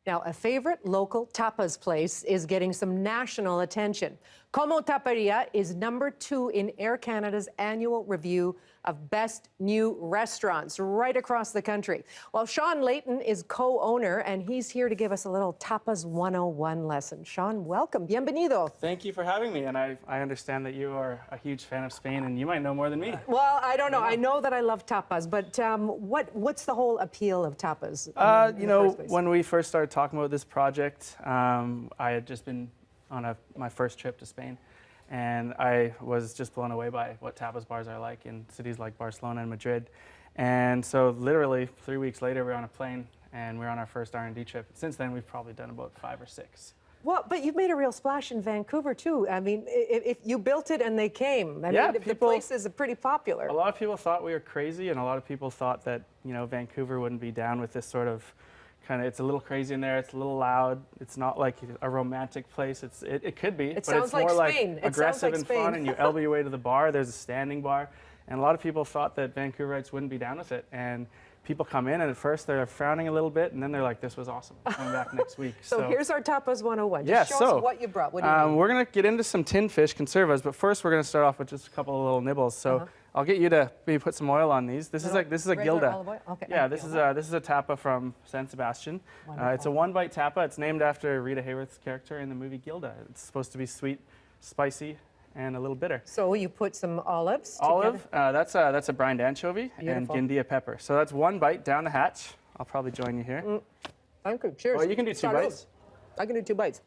Now, a favorite local tapas place is getting some national attention. Como Taperia is #2 in Air Canada's annual review of best new restaurants right across the country. Well, Shaun Layton is co-owner, and he's here to give us a little tapas 101 lesson. Shaun, welcome. Bienvenido. Thank you for having me, and I understand that you are a huge fan of Spain, and you might know more than me. Well, I don't know. I know that I love tapas, but what's the whole appeal of tapas? You know, when we first started talking about this project, I had just been on my first trip to Spain, and I was just blown away by what tapas bars are like in cities like Barcelona and Madrid. And so literally 3 weeks later, we were on a plane, and we were on our first R&D trip. Since then, we've probably done about 5 or 6. Well, but you've made a real splash in Vancouver, too. I mean, if you built it and they came, I yeah, mean, the place is pretty popular. A lot of people thought we were crazy, and a lot of people thought that, Vancouver wouldn't be down with this sort of it's a little crazy in there, it's a little loud, it's not like a romantic place. It could be, but it's more like aggressive and fun, and you elbow your way to the bar, there's a standing bar, and a lot of people thought that Vancouverites wouldn't be down with it. And people come in, and at first they're frowning a little bit, and then they're like, this was awesome, coming back next week. So here's our Tapas 101. Just show us what you brought. What do you mean? We're going to get into some tinned fish conservas, but first we're going to start off with just a couple of little nibbles. So I'll get you to maybe put some oil on these. This is a gilda. Olive oil? Okay. Yeah, this is a tapa from San Sebastian. It's a one-bite tapa. It's named after Rita Hayworth's character in the movie Gilda. It's supposed to be sweet, spicy, and a little bitter. So you put some olives Olive, that's a brined anchovy. Beautiful. And guindia pepper. So that's one bite down the hatch. I'll probably join you here. I'm good. Cheers. Well, you can do 2 bites. I can do 2 bites.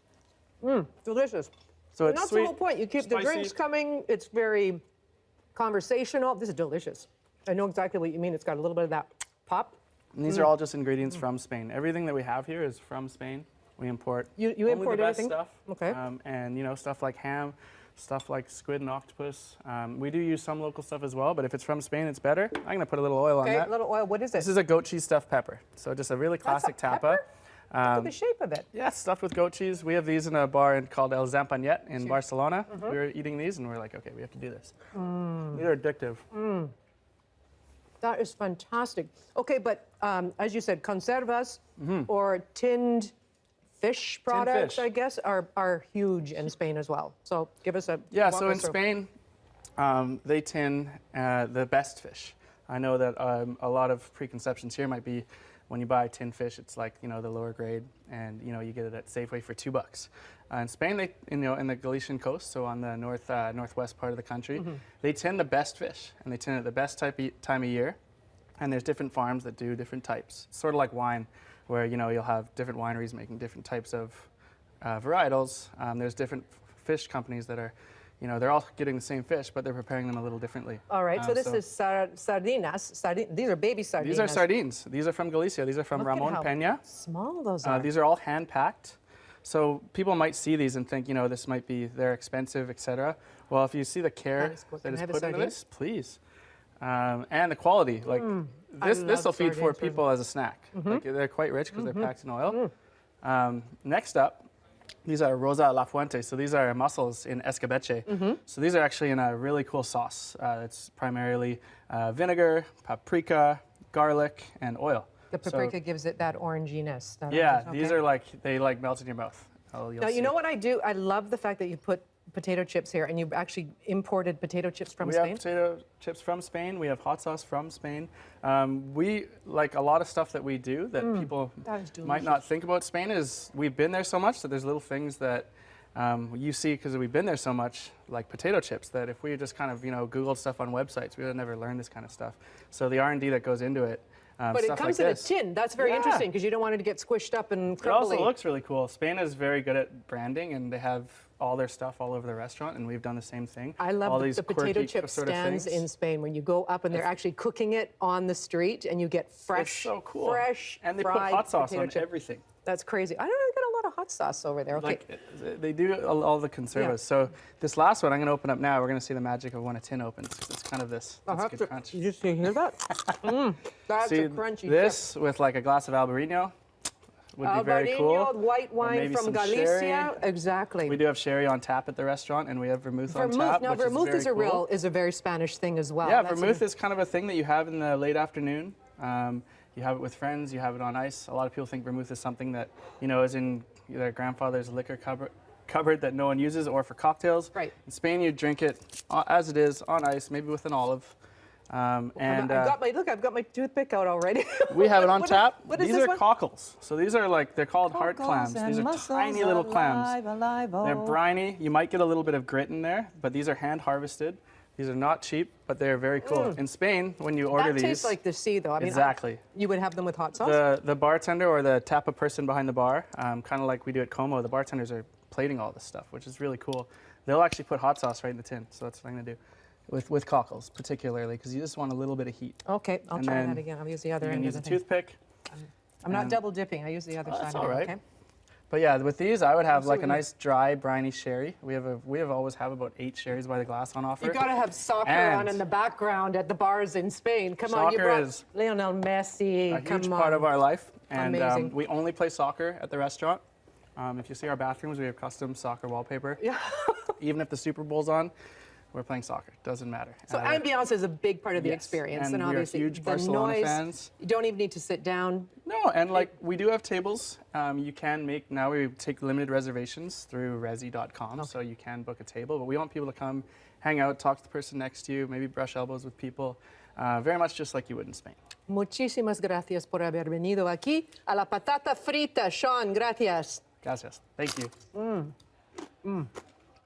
Delicious. So it's that's the whole point. You keep the drinks coming. It's very conversational. This is delicious. I know exactly what you mean. It's got a little bit of that pop. And these are all just ingredients from Spain. Everything that we have here is from Spain. We import you import the best everything? Stuff. Okay. And stuff like ham, stuff like squid and octopus. We do use some local stuff as well, but if it's from Spain, it's better. I'm going to put a little oil on that. Okay, a little oil. What is it? This is a goat cheese stuffed pepper. So just a really classic tapa. Look at the shape of it. Yeah, stuffed with goat cheese. We have these in a bar called El Zampanyet in Barcelona. We were eating these, and we were like, okay, we have to do this. These are addictive. That is fantastic. Okay, but as you said, conservas or tinned fish products, I guess, are huge in Spain as well. So give us a so in Spain, they tin the best fish. I know that a lot of preconceptions here might be when you buy tinned fish, it's like the lower grade, and you get it at Safeway for $2. In Spain, they in the Galician coast, so on the northwest part of the country, they tin the best fish, and they tin it at the best time of year. And there's different farms that do different types. It's sort of like wine, where you'll have different wineries making different types of varietals. There's different fish companies that are, they're all getting the same fish, but they're preparing them a little differently. All right, so this is sardinas. These are baby sardines. These are sardines. These are from Galicia. These are from Ramon Peña. Small those are. These are all hand-packed. So people might see these and think, this might be, they're expensive, etc. Well, if you see the care that is put into this, please. And the quality, like this will feed 4 people as a snack. Like they're quite rich because they're packed in oil. Next up, these are Rosa a la Fuente. So these are mussels in escabeche. So these are actually in a really cool sauce. It's primarily vinegar, paprika, garlic, and oil. The paprika gives it that oranginess. These are they melt in your mouth. Now, you know what I do? I love the fact that you put potato chips here, and you actually imported potato chips from Spain? We have potato chips from Spain. We have hot sauce from Spain. We, like a lot of stuff that we do that people might not think about Spain is we've been there so much that there's little things that you see because we've been there so much, like potato chips, that if we just kind of, Googled stuff on websites, we would have never learned this kind of stuff. So the R&D that goes into it, but it comes in a tin. That's very interesting because you don't want it to get squished up and crumbly. It also looks really cool. Spain is very good at branding, and they have all their stuff all over the restaurant, and we've done the same thing. I love the potato chip stands in Spain when you go up and they're actually cooking it on the street, and you get fresh, fresh and they put hot sauce on everything. That's crazy. I don't really get a lot of hot sauce over there. Okay. They do all the conservas. Yeah. So this last one I'm going to open up now. We're going to see the magic of when a tin opens. It's kind of this. That's a good crunch. You just hear that? That's a crunchy. This with like a glass of Albarino would be very cool. White wine from Galicia. Sherry. Exactly. We do have sherry on tap at the restaurant, and we have vermouth on tap. Now, vermouth is a very Spanish thing as well. Yeah, vermouth is kind of a thing that you have in the late afternoon. You have it with friends, you have it on ice. A lot of people think vermouth is something that, you know, is in their grandfather's liquor cupboard that no one uses, or for cocktails. Right. In Spain, you drink it as it is, on ice, maybe with an olive. I've got my toothpick out already. We have it on tap. What is these this are one? cockles. So these are like, they're called heart Cockles clams. and These are mussels, tiny little clams. alive, oh. They're briny. You might get a little bit of grit in there, but these are hand harvested. These are not cheap, but they're very cool. In Spain, when you order That these, tastes like the sea, though. I mean, exactly. You would have them with hot sauce? The bartender or the tapa person behind the bar, kind of like we do at Como, the bartenders are plating all this stuff, which is really cool. They'll actually put hot sauce right in the tin, so that's what I'm gonna do. With cockles, particularly, because you just want a little bit of heat. Okay, I'll And try then that again. I'll use the other You end can of use the a thing. toothpick. I'm not double dipping. I use the other side That's of all it, right. okay? But yeah, with these, I would have like a Absolutely. nice dry, briny sherry. We have always have about 8 sherries by the glass on offer. You gotta have soccer And on in the background at the bars in Spain. Come on, you soccer brought is Lionel Messi. a Come huge on. part of our life, and Amazing. we only play soccer at the restaurant. If you see our bathrooms, we have custom soccer wallpaper. Yeah. Even if the Super Bowl's on, we're playing soccer. Doesn't matter. So ambiance is a big part of the yes, experience, and we are obviously huge the Barcelona noise. fans. You don't even need to sit down. No, and like we do have tables. You can make, now we take limited reservations through resi.com, so you can book a table. But we want people to come, hang out, talk to the person next to you, maybe brush elbows with people, very much just like you would in Spain. Muchísimas gracias por haber venido aquí a la patata frita. Shaun, gracias. Gracias. Thank you.